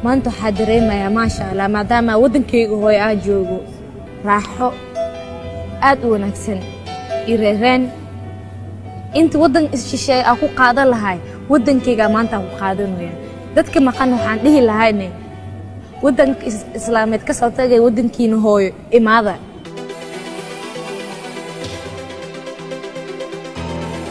maanta waxaa dareemayaa maasha Allah maadaama wadankaygu hooy aan joogo raaxo aad u wanaagsan iyo reereen inta wadan shisheeye aan ku qaadan lahay wadankayga maanta ku qaadanaya dadka maqan waxaan dhihi lahaynay wadanka islaameed ka soo tagay wadankiina hooyo imaada.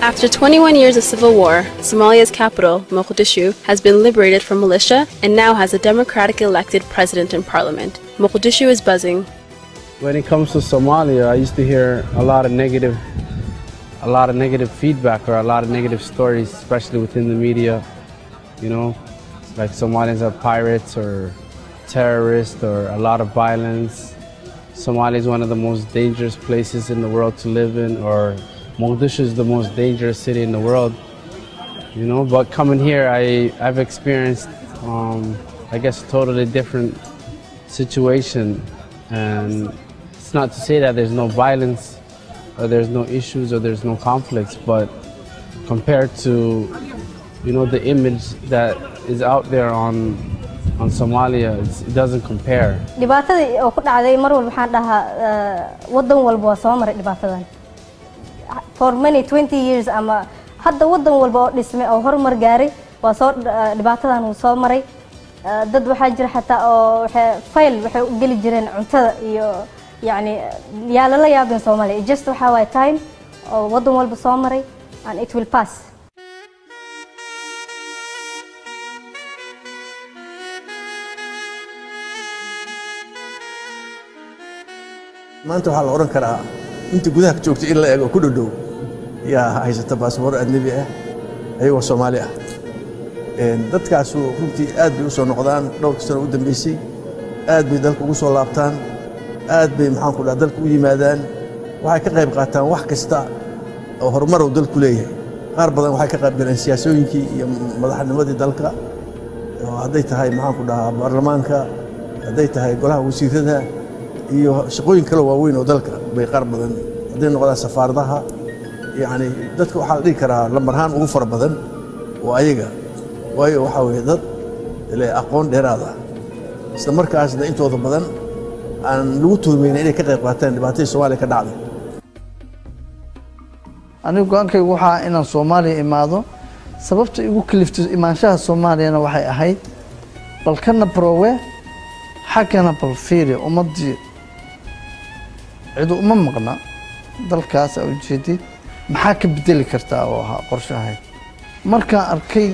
After 21 years of civil war, Somalia's capital, Mogadishu, has been liberated from militia and now has a democratically elected president and parliament. Mogadishu is buzzing. When it comes to Somalia, I used to hear a lot of negative feedback or a lot of negative stories, especially within the media. You know, like Somalians are pirates or terrorists or a lot of violence. Somalia is one of the most dangerous places in the world to live in, or Mogadishu is the most dangerous city in the world, you know. But coming here, I've experienced, I guess, a totally different situation. And it's not to say that there's no violence, or there's no issues, or there's no conflicts. But compared to, you know, the image that is out there on Somalia, it doesn't compare. For many 20 years ama hadda wadan walba oo dhismay oo horumar gaaray waa soo dhibaatadan uu soo maray dad waxa jira xataa oo fayl waxay u gali jireen cuntada iyo yani yaa la yaabin Soomaaliya just waxa way time oo wadan walba soo maray and it will pass. maanta waxa la oran karaa inta gudaha joogtay in la eego ku dhow yaa haysata baasaboor adnabi ah ayagoo Soomaali ah dadkaas runtii aad bay u soo noqdaan dhowr sano u dambeysay aad bay dalka ugu soo laabtaan aad bay maxaan ku dhahay dalka u yimaadaan waxay ka qayb qaataan wax kasta oo horumar uu dalku leeyahay qaar badan waxay ka qayb galeen siyaasooyinkii iyo madaxnimadii dalka hadday tahay maxaan ku dhahaa baarlamaanka hadday tahay golaha wasiirada iyo shaqooyin kale waaweyn oo dalka bay qaar badan hadday noqdaan safaaradaha yani dadka waxaa la dhihi karaa lambarhaan ugu fara badan oo ayaga waayo waxaa weeye dad le aqoon dheeraad ah isla markaasna intooda badan aan lagu tuhmayna inay ka qayb qaataan dhibaatadii Soomaaliya ka dhacday. anigu go'aankaygu waxaa inaan Soomaaliya imaado sababta igu kaliftay imaanshaha Soomaaliyana waxay ahayd balkana browe xaqana balfiiri ummadii ciidu uma maqna dalkaas oo jeedid maxaa ka bedeli kartaa oo qorshahay marka arkay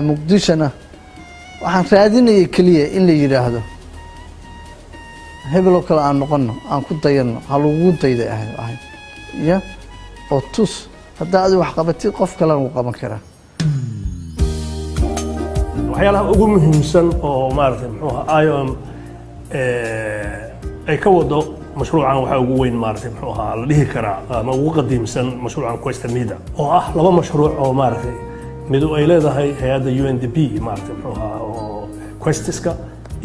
Muqdishona waxaan raadinayay kaliya in la yiraahdo hebel oo kale aan noqono aan ku dayano halagu dayday ahay ya oo tus hadda aad wax qabatid qof kale uu qaban karaa waxyaalaha ugu muhiimsan oo maartay muxuu IOM ay ka wado mashruucan waxa ugu weyn maartay muxuu ahaa la dhihi karaa ama ugu qadiimsan mashruucan Quest Mida oo ah laba mashruuc oo maartay mid ay leedahay hay'adda UNDP maartay muxuu ahaa oo Questiska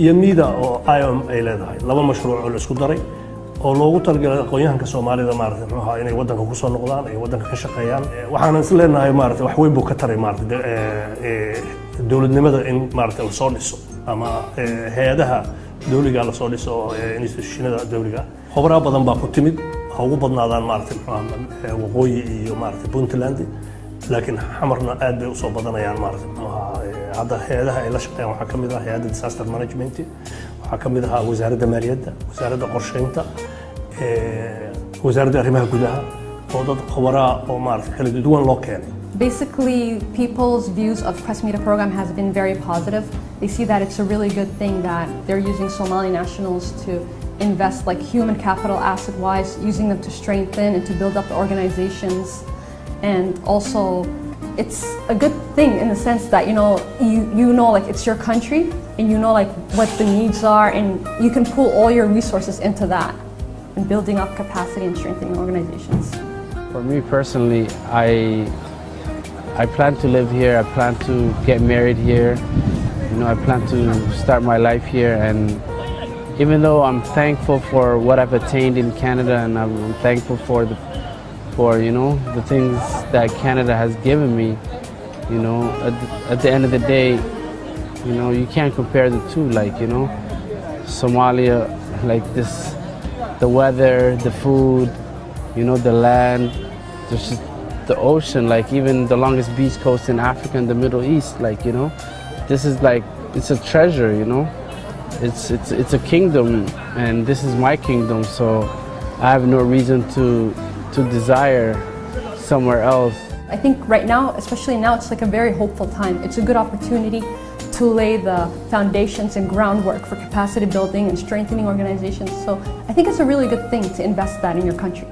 iyo Mida oo IOM ay leedahay laba mashruuc oo la isku daray oo loogu talagalay aqoonyahanka Soomaalida maartay muxuu ahaa inay wadanka ku soo noqdaan ay wadanka ka shaqeeyaan waxaan is leenahay maartay wax weyn buu ka taray maartay dawladnimada in maartay uu soo dhiso ama hay'adaha dawliga la soo dhiso institutionada dawliga khubaro badan baa ku timid waxa ugu badnaadaan maartay waqooyi iyo maartay Puntland laakiin xamarna aad bay u soo badanayaan maartay hadda hay'adaha ay la shaqeeyaan waxa kamid ah hay'adda disaster management waxa kamid ah wasaaradda maaliyadda wasaaradda qorsheynta wasaaradda arrimaha gudaha oo dad khubaro oo maartay kala duwan loo keenay. Basically, people's views of Quest Media program has been very positive. They see that it's a really good thing that they're using Somali nationals to invest like human capital asset-wise, using them to strengthen and to build up the organizations. And also, it's a good thing in the sense that, you know like it's your country and you know like what the needs are and you can pool all your resources into that and building up capacity and strengthening organizations. For me personally, I plan to live here, I plan to get married here, I plan to start my life here, and even though I'm thankful for what I've attained in Canada and I'm thankful for the things that Canada has given me, at the end of the day, You know, you can't compare the two. Like, you know, Somalia, like this, the weather, the food, you know, the land, there's just the ocean, like even the longest beach coast in Africa and the Middle East, like, you know, this is like, it's a treasure, you know. It's a kingdom, and this is my kingdom, so I have no reason to desire somewhere else. I think right now, especially now, it's like a very hopeful time. It's a good opportunity to lay the foundations and groundwork for capacity building and strengthening organizations. So I think it's a really good thing to invest that in your country.